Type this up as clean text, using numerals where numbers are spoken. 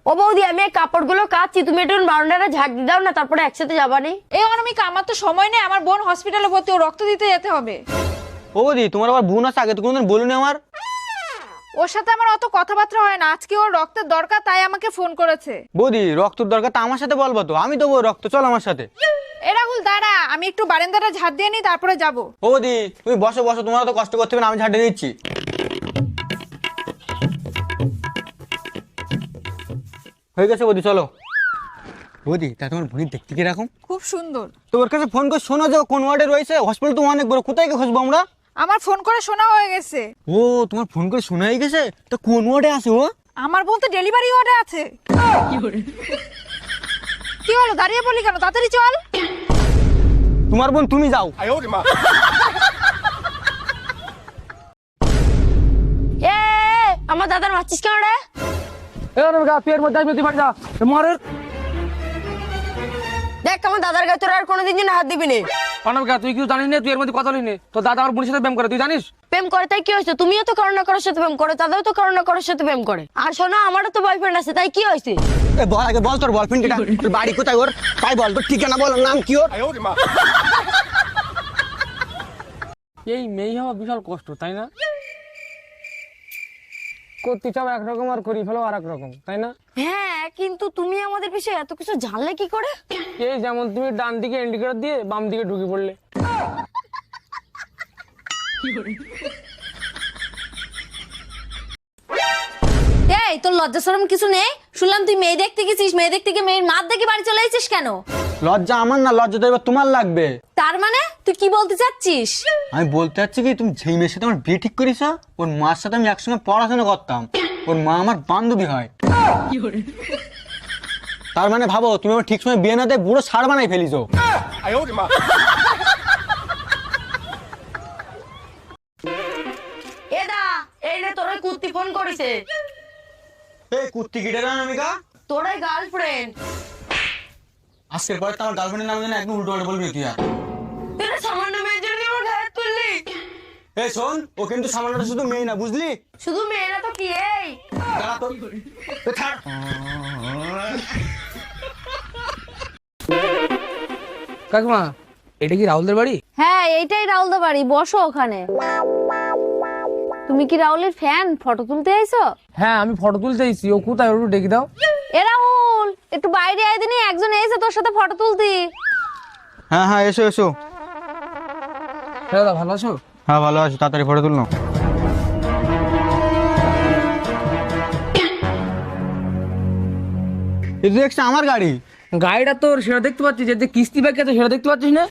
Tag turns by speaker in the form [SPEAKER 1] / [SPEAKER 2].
[SPEAKER 1] ও বৌদি, আমি এই কাপড়গুলো কাচ্ছি, তুমি একটু বারান্দাটা ঝাড় দিয়ে দাও না, তারপরে একসাথে যাবানি।
[SPEAKER 2] এই অনামিকা, আমার তো সময় নেই, আমার বোন হসপিটালে ভর্তি, ও রক্ত দিতে যেতে হবে।
[SPEAKER 3] ও বৌদি, তোমার আবার বোন আছে, আগে তো কোনোদিন বলুনি আমার।
[SPEAKER 2] ওর সাথে আমার অত কথাবার্তা হয় না, আজকে ওর রক্তের দরকার তাই আমাকে ফোন করেছে।
[SPEAKER 3] বৌদি, রক্তর দরকার তো আমার সাথে বলবো তো, আমি দেবো রক্ত, চল আমার সাথে।
[SPEAKER 2] এ রাহুল দাঁড়া, আমি একটু বারান্দাটা ঝাড় দিয়ে নিই, তারপরে যাব।
[SPEAKER 3] ও বৌদি, তুমি বসো বসো, তোমার তো কষ্ট করতে হবে না, আমি ঝাড় দিয়ে দিচ্ছি। হয়ে গেছে বৌদি, চলো। বৌদি, তা তোমার বোনের দেখতে কিরকম?
[SPEAKER 2] খুব সুন্দর।
[SPEAKER 3] তোমার কাছে ফোন করে শোনো যে কোন ওয়ার্ডে রয়েছে, হসপিটাল তো অনেক বড়, কোথায় গিয়ে খুঁজবো আমরা?
[SPEAKER 2] আমার ফোন করে শোনা হয়ে গেছে।
[SPEAKER 3] ও, তোমার ফোন করে শোনাই গেছে, তা কোন ওয়ার্ডে আছে ও?
[SPEAKER 2] আমার বলতে ডেলিভারি ওয়ার্ডে আছে। কি হলো, দাঁড়িয়ে পড়লি কেন? তাড়াতাড়ি চল।
[SPEAKER 3] তোমার বোন তুমি যাও।
[SPEAKER 1] এ আমার দাদার মারছিস কেন রে? দেখ, আমার দাদার গায়ে তোর আর কোনোদিন যেন হাত দিবি না।
[SPEAKER 4] অনামিকা, তুই কিছু জানিস না, তুই এর মধ্যে কথা বলিনি। তোর দাদা আমার বোনের সাথে প্রেম করে, তুই জানিস?
[SPEAKER 1] প্রেম করে তাই কি হয়েছে? তুমিও তো কারো না কারোর সাথে প্রেম করো, দাদাও তো কারো না কারোর সাথে প্রেম করে। আর শোনো, আমারও তো বয়ফ্রেন্ড আছে, তাই কি হয়েছে?
[SPEAKER 3] এ বল, আগে বল তোর বয়ফ্রেন্ড কেটা, তোর বাড়ি কোথায় ওর, তাই বল, তোর ঠিকানা বল, নাম কি ওর?
[SPEAKER 4] এই মেয়ে হওয়া বিশাল কষ্ট, তাই না? করতে চাও একরকম আর করি ফেলো আর এক রকম, তাই না?
[SPEAKER 1] হ্যাঁ, কিন্তু তুমি আমাদের বিষয়ে এত কিছু জানলে কি করে?
[SPEAKER 4] এই যেমন তুমি ডান দিকে ইন্ডিকেটর দিয়ে বাম দিকে ঢুকে পড়লে।
[SPEAKER 5] এই, তোর লজ্জা শরম কিছু নেই? শুনলাম তুই মেয়ে দেখতে গেছিস, মেয়ে দেখতে গিয়ে মেয়ের মার দেখে বাড়ি চলে এসেছিস কেন?
[SPEAKER 3] লজ্জা আমার না, লজ্জা তো এবার তোমার লাগবে।
[SPEAKER 5] তার মানে তুই কি বলতে চাচ্ছিস?
[SPEAKER 3] আমি বলতে চাচ্ছি কি, তুমি যেই মেয়ের সাথে আমার বিয়ে ঠিক করিস, ওর মার সাথে আমি একসঙ্গে পড়াশোনা করতাম, ওর মা আমার বান্ধবী হয়। তার মানে ভাবো, তুমি আমার ঠিক সময় বিয়ে না দিয়ে বুড়ো সার বানাই ফেলিস।
[SPEAKER 1] এ দা, এই রে তোর ওই কুত্তি ফোন করেছে।
[SPEAKER 3] এই কুত্তি কিটা না অনামিকা?
[SPEAKER 1] তোর ওই গার্লফ্রেন্ড।
[SPEAKER 3] আজকের পরে তো আমার গার্লফ্রেন্ডের নাম যেন একদম উল্টো বলবি তুই আর।
[SPEAKER 1] তুই না সামান্য মেয়ের জন্য আমার গায়ে হাত তুললি।
[SPEAKER 3] এই শোন, ও কিন্তু সামান্যটা শুধু মেয়ে না, বুঝলি?
[SPEAKER 1] শুধু মেয়েরা তো কি, এই
[SPEAKER 3] দাঁড়া তো। এ ছাড়।
[SPEAKER 4] কাকিমা, এটা কি রাহুলদের বাড়ি?
[SPEAKER 5] হ্যাঁ, এইটাই রাহুলদের বাড়ি, বসো ওখানে। তুমি কি রাহুলের ফ্যান? ফটো তুলতে আইছো?
[SPEAKER 4] হ্যাঁ, আমি ফটো তুলতে এসেছি। ও কোথায়, ওর একটু ডেকে দাও।
[SPEAKER 5] এ রাহুল, একটু বাইরে আয় দিনি, একজন এসে তোর সাথে ফটো তুলতি।
[SPEAKER 3] হ্যাঁ হ্যাঁ, এসো এসো।
[SPEAKER 4] হ্যাঁ দাদা, ভালো আছো?
[SPEAKER 3] হ্যাঁ ভালো আছি, তাড়াতাড়ি ফটো তুল নাও। এটা দেখছি আমার গাড়ি।
[SPEAKER 4] গাড়িটা তোর, সেটা দেখতে পাচ্ছিস, যে কিস্তি ব্যাগ আছে সেটা দেখতে পাচ্ছিস না?